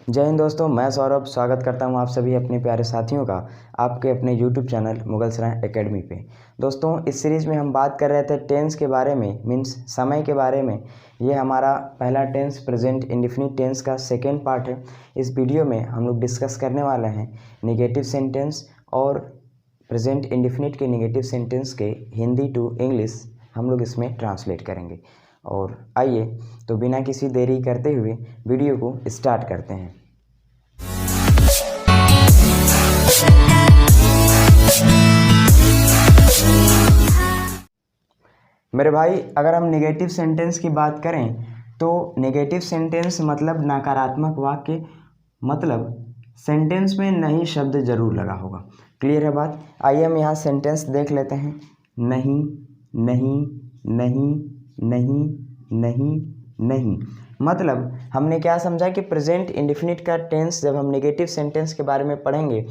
जय हिंद दोस्तों, मैं सौरभ स्वागत करता हूं आप सभी अपने प्यारे साथियों का आपके अपने यूट्यूब चैनल मुगल सराय एकेडमी पे। दोस्तों, इस सीरीज़ में हम बात कर रहे थे टेंस के बारे में, मीन्स समय के बारे में। ये हमारा पहला टेंस प्रेजेंट इंडेफिनिट टेंस का सेकेंड पार्ट है। इस वीडियो में हम लोग डिस्कस करने वाले हैं नेगेटिव सेंटेंस और प्रेजेंट इंडेफिनिट के नेगेटिव सेंटेंस के हिंदी टू इंग्लिश हम लोग इसमें ट्रांसलेट करेंगे। और आइए तो बिना किसी देरी करते हुए वीडियो को स्टार्ट करते हैं। मेरे भाई, अगर हम नेगेटिव सेंटेंस की बात करें तो नेगेटिव सेंटेंस मतलब नकारात्मक वाक्य, मतलब सेंटेंस में नहीं शब्द जरूर लगा होगा। क्लियर है बात? आइए हम यहाँ सेंटेंस देख लेते हैं। नहीं, नहीं, नहीं, नहीं, नहीं, नहीं। मतलब हमने क्या समझा कि प्रेजेंट इंडेफिनिट का टेंस जब हम नेगेटिव सेंटेंस के बारे में पढ़ेंगे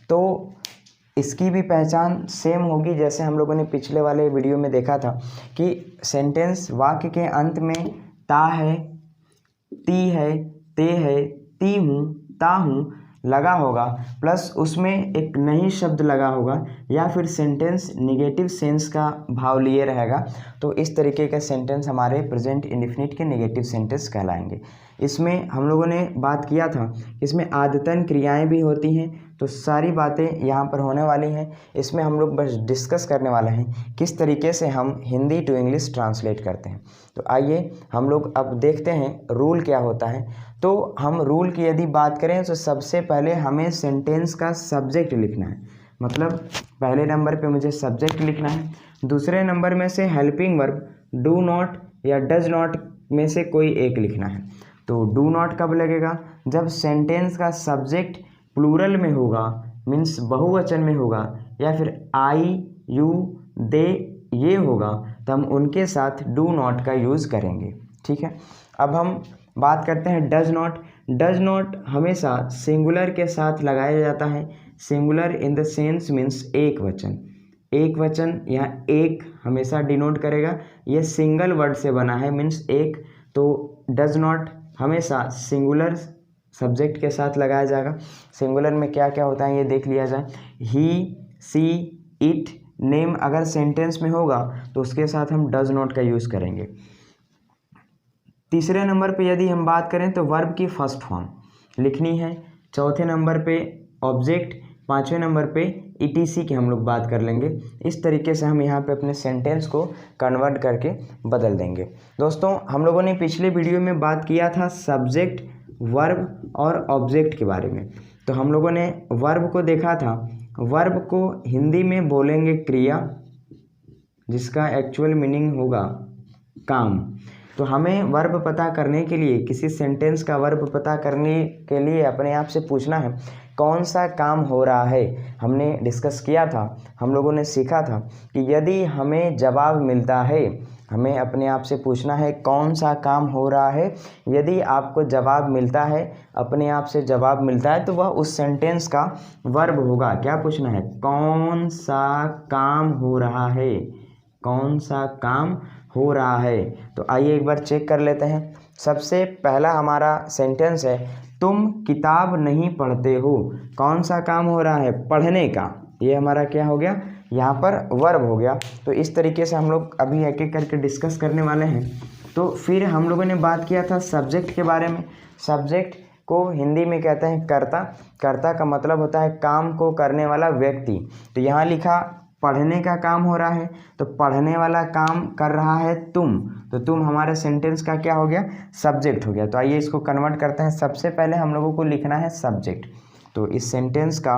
तो इसकी भी पहचान सेम होगी जैसे हम लोगों ने पिछले वाले वीडियो में देखा था कि सेंटेंस वाक्य के अंत में ता है, ती है, ते है, ती हूँ, ता हूँ लगा होगा, प्लस उसमें एक नहीं शब्द लगा होगा, या फिर सेंटेंस नेगेटिव सेंस का भाव लिए रहेगा। तो इस तरीके का सेंटेंस हमारे प्रेजेंट इंडेफिनिट के नेगेटिव सेंटेंस कहलाएंगे। इसमें हम लोगों ने बात किया था, इसमें आदतन क्रियाएं भी होती हैं, तो सारी बातें यहाँ पर होने वाली हैं। इसमें हम लोग बस डिस्कस करने वाले हैं किस तरीके से हम हिंदी टू इंग्लिश ट्रांसलेट करते हैं। तो आइए हम लोग अब देखते हैं रूल क्या होता है। तो हम रूल की यदि बात करें तो सबसे पहले हमें सेंटेंस का सब्जेक्ट लिखना है, मतलब पहले नंबर पे मुझे सब्जेक्ट लिखना है। दूसरे नंबर में से हेल्पिंग वर्ब डू नॉट या डज नॉट में से कोई एक लिखना है। तो डू नॉट कब लगेगा? जब सेंटेंस का सब्जेक्ट प्लूरल में होगा, मीन्स बहुवचन में होगा, या फिर आई, यू, दे ये होगा, तो हम उनके साथ डू नॉट का यूज़ करेंगे। ठीक है, अब हम बात करते हैं डज नॉट। डज नॉट हमेशा सिंगुलर के साथ लगाया जाता है। Singular in the sense means एक वचन। एक वचन यहाँ एक हमेशा डिनोट करेगा, ये सिंगल वर्ड से बना है, मीन्स एक। तो डज नॉट हमेशा सिंगुलर सब्जेक्ट के साथ लगाया जाएगा। सिंगुलर में क्या क्या होता है ये देख लिया जाए। ही, सी, इट, नेम अगर सेंटेंस में होगा तो उसके साथ हम डज नॉट का यूज़ करेंगे। तीसरे नंबर पे यदि हम बात करें तो वर्ब की फर्स्ट फॉर्म लिखनी है। चौथे नंबर पे ऑब्जेक्ट, पाँचवें नंबर पे ईटीसी की हम लोग बात कर लेंगे। इस तरीके से हम यहाँ पे अपने सेंटेंस को कन्वर्ट करके बदल देंगे। दोस्तों, हम लोगों ने पिछले वीडियो में बात किया था सब्जेक्ट, वर्ब और ऑब्जेक्ट के बारे में। तो हम लोगों ने वर्ब को देखा था। वर्ब को हिंदी में बोलेंगे क्रिया, जिसका एक्चुअल मीनिंग होगा काम। तो हमें वर्ब पता करने के लिए, किसी सेंटेंस का वर्ब पता करने के लिए अपने आप से पूछना है कौन सा काम हो रहा है। हमने डिस्कस किया था, हम लोगों ने सीखा था कि यदि हमें जवाब मिलता है, हमें अपने आप से पूछना है कौन सा काम हो रहा है। यदि आपको जवाब मिलता है, अपने आप से जवाब मिलता है, तो वह उस सेंटेंस का वर्ब होगा। क्या पूछना है? कौन सा काम हो रहा है, कौन सा काम हो रहा है। तो आइए एक बार चेक कर लेते हैं। सबसे पहला हमारा सेंटेंस है, तुम किताब नहीं पढ़ते हो। कौन सा काम हो रहा है? पढ़ने का। ये हमारा क्या हो गया? यहाँ पर वर्ब हो गया। तो इस तरीके से हम लोग अभी एक एक करके डिस्कस करने वाले हैं। तो फिर हम लोगों ने बात किया था सब्जेक्ट के बारे में। सब्जेक्ट को हिंदी में कहते हैं कर्ता। कर्ता का मतलब होता है काम को करने वाला व्यक्ति। तो यहाँ लिखा पढ़ने का काम हो रहा है, तो पढ़ने वाला काम कर रहा है तुम, तो तुम हमारे सेंटेंस का क्या हो गया? सब्जेक्ट हो गया। तो आइए इसको कन्वर्ट करते हैं। सबसे पहले हम लोगों को लिखना है सब्जेक्ट। तो इस सेंटेंस का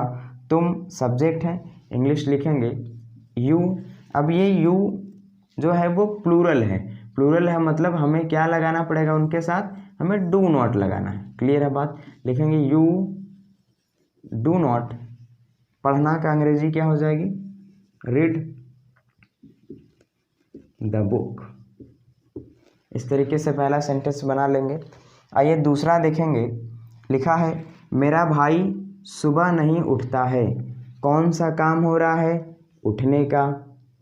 तुम सब्जेक्ट है, इंग्लिश लिखेंगे यू। अब ये यू जो है वो प्लूरल है। प्लूरल है मतलब हमें क्या लगाना पड़ेगा उनके साथ? हमें डू नॉट लगाना है। क्लियर है बात? लिखेंगे यू डू नॉट। पढ़ना का अंग्रेजी क्या हो जाएगी? Read the book. इस तरीके से पहला सेंटेंस बना लेंगे। आइए दूसरा देखेंगे। लिखा है मेरा भाई सुबह नहीं उठता है। कौन सा काम हो रहा है? उठने का।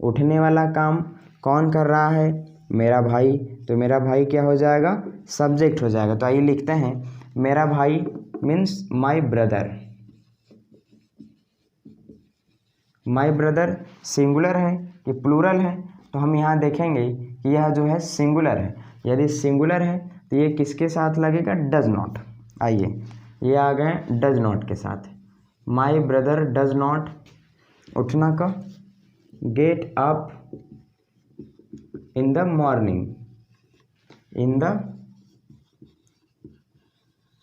उठने वाला काम कौन कर रहा है? मेरा भाई। तो मेरा भाई क्या हो जाएगा? सब्जेक्ट हो जाएगा। तो आइए लिखते हैं मेरा भाई means my brother. My brother singular है कि प्लूरल है, तो हम यहाँ देखेंगे कि यह जो है सिंगुलर है। यदि सिंगुलर है तो ये किसके साथ लगेगा, डज नॉट। आइए ये आ गए डज नॉट के साथ। माई ब्रदर डज नॉट, उठना का, get up in the morning, in the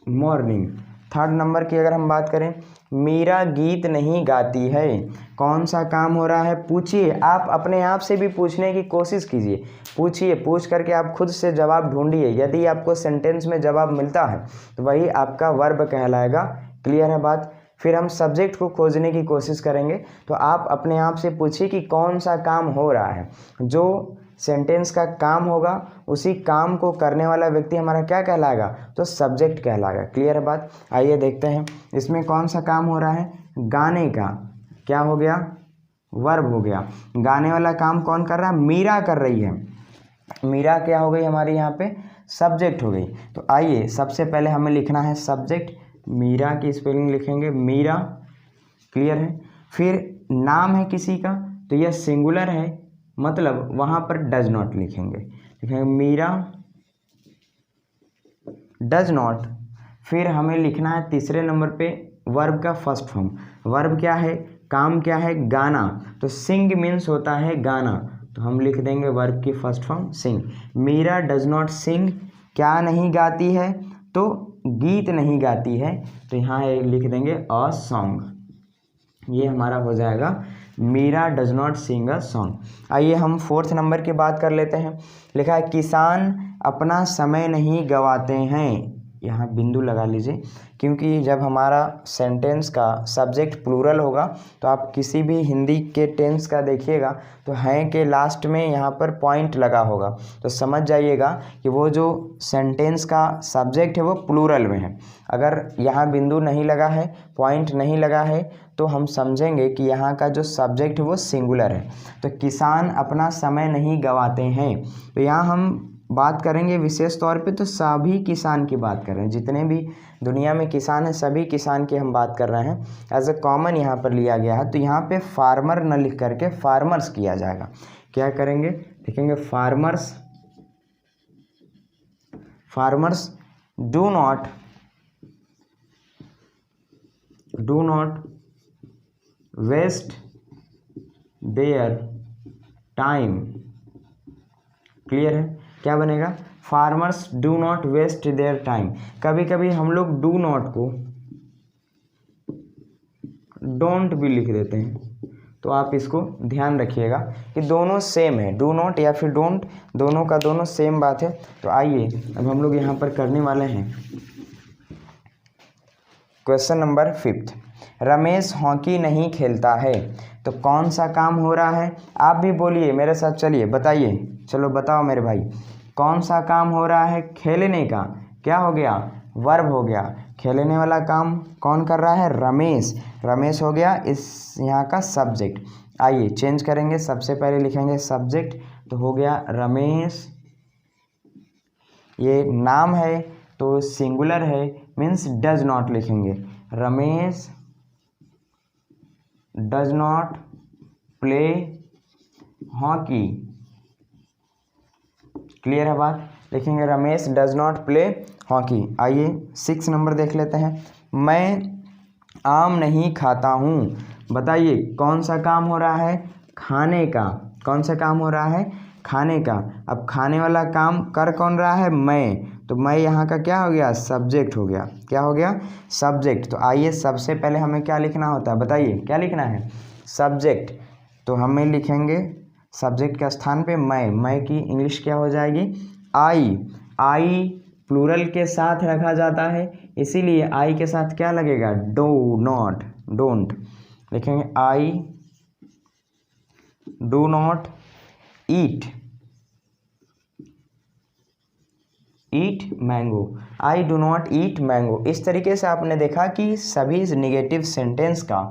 morning. Third number की अगर हम बात करें, मीरा गीत नहीं गाती है। कौन सा काम हो रहा है, पूछिए। आप अपने आप से भी पूछने की कोशिश कीजिए, पूछिए, पूछ करके आप खुद से जवाब ढूंढिए। यदि आपको सेंटेंस में जवाब मिलता है तो वही आपका वर्ब कहलाएगा। क्लियर है बात। फिर हम सब्जेक्ट को खोजने की कोशिश करेंगे, तो आप अपने आप से पूछिए कि कौन सा काम हो रहा है। जो सेंटेंस का काम होगा उसी काम को करने वाला व्यक्ति हमारा क्या कहलाएगा, तो सब्जेक्ट कहलाएगा। क्लियर है बात। आइए देखते हैं इसमें कौन सा काम हो रहा है, गाने का। क्या हो गया, वर्ब हो गया। गाने वाला काम कौन कर रहा है, मीरा कर रही है। मीरा क्या हो गई हमारी यहाँ पे, सब्जेक्ट हो गई। तो आइए सबसे पहले हमें लिखना है सब्जेक्ट। मीरा की स्पेलिंग लिखेंगे मीरा। क्लियर है। फिर नाम है किसी का, तो यह सिंगुलर है, मतलब वहाँ पर डज नॉट लिखेंगे मीरा डज नॉट। फिर हमें लिखना है तीसरे नंबर पे वर्ब का फर्स्ट फॉर्म। वर्ब क्या है, काम क्या है, गाना। तो सिंग मीन्स होता है गाना, तो हम लिख देंगे वर्ब की first form sing. Meera does not sing, क्या नहीं गाती है, तो गीत नहीं गाती है, तो यहाँ लिख देंगे अ सॉन्ग। ये हमारा हो जाएगा Meera does not sing a song. आइए हम फोर्थ नंबर की बात कर लेते हैं। लिखा है किसान अपना समय नहीं गंवाते हैं। यहाँ बिंदु लगा लीजिए, क्योंकि जब हमारा सेंटेंस का सब्जेक्ट प्लूरल होगा तो आप किसी भी हिंदी के टेंस का देखिएगा तो हैं के लास्ट में यहाँ पर पॉइंट लगा होगा, तो समझ जाइएगा कि वो जो सेंटेंस का सब्जेक्ट है वो प्लूरल में है। अगर यहाँ बिंदु नहीं लगा है, पॉइंट नहीं लगा है, तो हम समझेंगे कि यहाँ का जो सब्जेक्ट है वो सिंगुलर है। तो किसान अपना समय नहीं गंवाते हैं, तो यहाँ हम बात करेंगे विशेष तौर पे तो सभी किसान की बात कर रहे हैं। जितने भी दुनिया में किसान हैं सभी किसान की हम बात कर रहे हैं। एज ए कॉमन यहाँ पर लिया गया है, तो यहाँ पे फार्मर न लिख करके फार्मर्स किया जाएगा। क्या करेंगे, लिखेंगे farmers. Farmers do not waste their time. Clear है। क्या बनेगा, farmers do not waste their time. कभी कभी हम लोग डू नॉट को डोंट भी लिख देते हैं, तो आप इसको ध्यान रखिएगा कि दोनों सेम है। डू नॉट या फिर डोंट, दोनों का दोनों सेम बात है। तो आइए अब हम लोग यहाँ पर करने वाले हैं क्वेश्चन नंबर 5। रमेश हॉकी नहीं खेलता है, तो कौन सा काम हो रहा है, आप भी बोलिए मेरे साथ, चलिए बताइए। चलो बताओ मेरे भाई, कौन सा काम हो रहा है, खेलने का। क्या हो गया, वर्ब हो गया। खेलने वाला काम कौन कर रहा है, रमेश। रमेश हो गया इस यहाँ का सब्जेक्ट। आइए चेंज करेंगे, सबसे पहले लिखेंगे सब्जेक्ट, तो हो गया रमेश। ये नाम है तो सिंगुलर है, मीन्स डज नॉट लिखेंगे। Ramesh does not play hockey. Clear है बात, लिखेंगे Ramesh does not play hockey. आइए 6 नंबर देख लेते हैं। मैं आम नहीं खाता हूँ, बताइए कौन सा काम हो रहा है, खाने का। कौन सा काम हो रहा है, खाने का। अब खाने वाला काम कर कौन रहा है, मैं, तो मैं यहाँ का क्या हो गया, सब्जेक्ट हो गया। क्या हो गया, सब्जेक्ट। तो आइए सबसे पहले हमें क्या लिखना होता है, बताइए क्या लिखना है, सब्जेक्ट। तो हमें लिखेंगे सब्जेक्ट के स्थान पे मैं की इंग्लिश क्या हो जाएगी, आई। आई प्लूरल के साथ रखा जाता है, इसीलिए आई के साथ क्या लगेगा, डू नॉट, डोंट। लिखेंगे I do not eat mango. I do not eat mango. इस तरीके से आपने देखा कि सभी नेगेटिव सेंटेंस का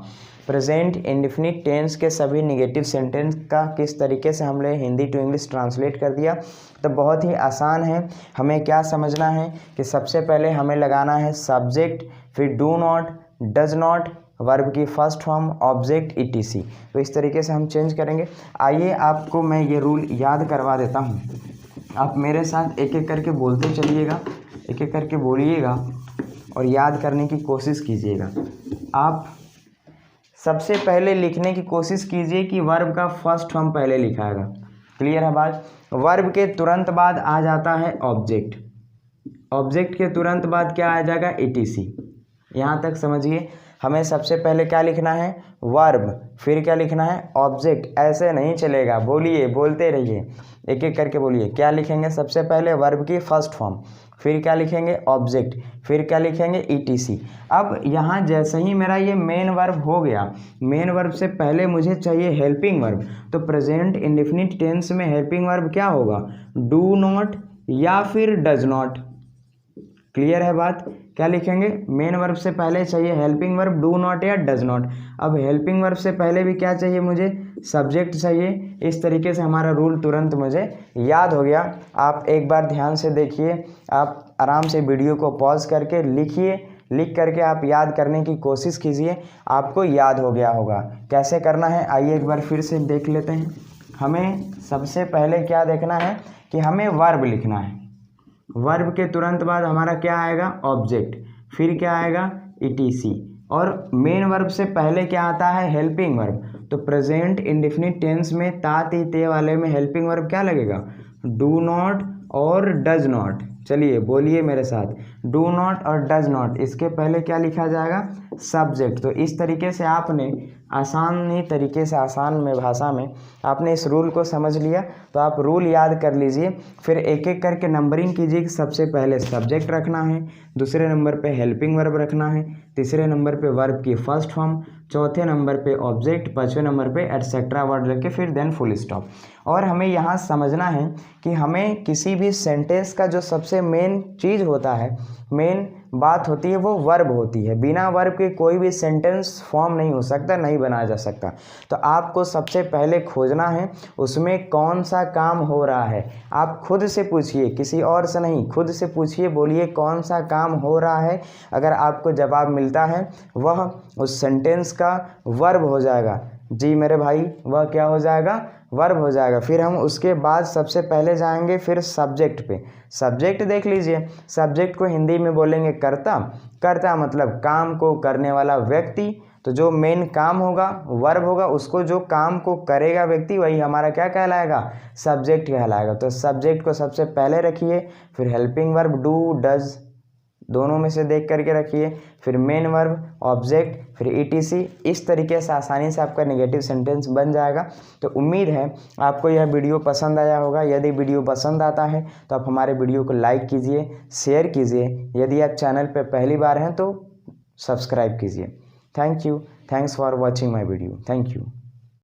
प्रेजेंट इंडेफिनिट टेंस के सभी नेगेटिव सेंटेंस का किस तरीके से हमने हिंदी टू इंग्लिश ट्रांसलेट कर दिया। तो बहुत ही आसान है। हमें क्या समझना है कि सबसे पहले हमें लगाना है सब्जेक्ट, फिर do not, does not, verb की फर्स्ट फॉर्म, ऑब्जेक्ट, ईटीसी। तो इस तरीके से हम चेंज करेंगे। आइए आपको मैं ये रूल याद करवा देता हूँ। आप मेरे साथ एक एक करके बोलते चलिएगा, एक एक करके बोलिएगा और याद करने की कोशिश कीजिएगा। आप सबसे पहले लिखने की कोशिश कीजिए कि वर्ब का फर्स्ट फॉर्म पहले लिखाएगा। क्लियर है बात। वर्ब के तुरंत बाद आ जाता है ऑब्जेक्ट, ऑब्जेक्ट के तुरंत बाद क्या आ जाएगा, ईटीसी। यहाँ तक समझिए। हमें सबसे पहले क्या लिखना है, वर्ब, फिर क्या लिखना है, ऑब्जेक्ट। ऐसे नहीं चलेगा, बोलिए, बोलते रहिए, एक एक करके बोलिए। क्या लिखेंगे, सबसे पहले वर्ब की फर्स्ट फॉर्म, फिर क्या लिखेंगे, ऑब्जेक्ट, फिर क्या लिखेंगे, ईटीसी। अब यहाँ जैसे ही मेरा ये मेन वर्ब हो गया, मेन वर्ब से पहले मुझे चाहिए हेल्पिंग वर्ब। तो प्रेजेंट इंडेफिनिट टेंस में हेल्पिंग वर्ब क्या होगा, डू नॉट या फिर डज नॉट। क्लियर है बात। क्या लिखेंगे, मेन वर्ब से पहले चाहिए हेल्पिंग वर्ब, डू नॉट या डज नॉट। अब हेल्पिंग वर्ब से पहले भी क्या चाहिए मुझे, सब्जेक्ट चाहिए। इस तरीके से हमारा रूल तुरंत मुझे याद हो गया। आप एक बार ध्यान से देखिए, आप आराम से वीडियो को पॉज करके लिखिए, लिख करके आप याद करने की कोशिश कीजिए, आपको याद हो गया होगा। कैसे करना है आइए एक बार फिर से देख लेते हैं। हमें सबसे पहले क्या देखना है कि हमें वर्ब लिखना है। वर्ब के तुरंत बाद हमारा क्या आएगा, ऑब्जेक्ट, फिर क्या आएगा, ईटीसी, और मेन वर्ब से पहले क्या आता है, हेल्पिंग वर्ब। तो प्रेजेंट इंडेफिनिट टेंस में ता ती ते वाले में हेल्पिंग वर्ब क्या लगेगा, डू नॉट और डज नॉट। चलिए बोलिए मेरे साथ, डू नॉट और डज नॉट, इसके पहले क्या लिखा जाएगा, सब्जेक्ट। तो इस तरीके से आपने आसानी तरीके से, आसान में भाषा में आपने इस रूल को समझ लिया। तो आप रूल याद कर लीजिए, फिर एक एक करके नंबरिंग कीजिए कि सबसे पहले सब्जेक्ट रखना है, दूसरे नंबर पे हेल्पिंग वर्ब रखना है, तीसरे नंबर पे वर्ब की फर्स्ट फॉर्म, चौथे नंबर पे ऑब्जेक्ट, पाँचवें नंबर पे एटसेट्रा वर्ड रख के फिर देन फुल स्टॉप। और हमें यहाँ समझना है कि हमें किसी भी सेंटेंस का जो सबसे मेन चीज़ होता है, मेन बात होती है, वो वर्ब होती है। बिना वर्ब के कोई भी सेंटेंस फॉर्म नहीं हो सकता, नहीं बनाया जा सकता। तो आपको सबसे पहले खोजना है उसमें कौन सा काम हो रहा है। आप खुद से पूछिए, किसी और से नहीं, खुद से पूछिए, बोलिए कौन सा काम हो रहा है। अगर आपको जवाब मिलता है वह उस सेंटेंस का वर्ब हो जाएगा। जी मेरे भाई, वह क्या हो जाएगा, वर्ब हो जाएगा। फिर हम उसके बाद सबसे पहले जाएंगे फिर सब्जेक्ट पे। सब्जेक्ट देख लीजिए, सब्जेक्ट को हिंदी में बोलेंगे कर्ता। कर्ता मतलब काम को करने वाला व्यक्ति। तो जो मेन काम होगा, वर्ब होगा, उसको जो काम को करेगा व्यक्ति, वही हमारा क्या कहलाएगा, सब्जेक्ट कहलाएगा। तो सब्जेक्ट को सबसे पहले रखिए, फिर हेल्पिंग वर्ब डू डज दोनों में से देख करके रखिए, फिर मेन वर्ब, ऑब्जेक्ट, फिर ईटीसी। इस तरीके से आसानी से आपका नेगेटिव सेंटेंस बन जाएगा। तो उम्मीद है आपको यह वीडियो पसंद आया होगा। यदि वीडियो पसंद आता है तो आप हमारे वीडियो को लाइक कीजिए, शेयर कीजिए। यदि आप चैनल पर पहली बार हैं तो सब्सक्राइब कीजिए। Thank you, thanks for watching my video. Thank you.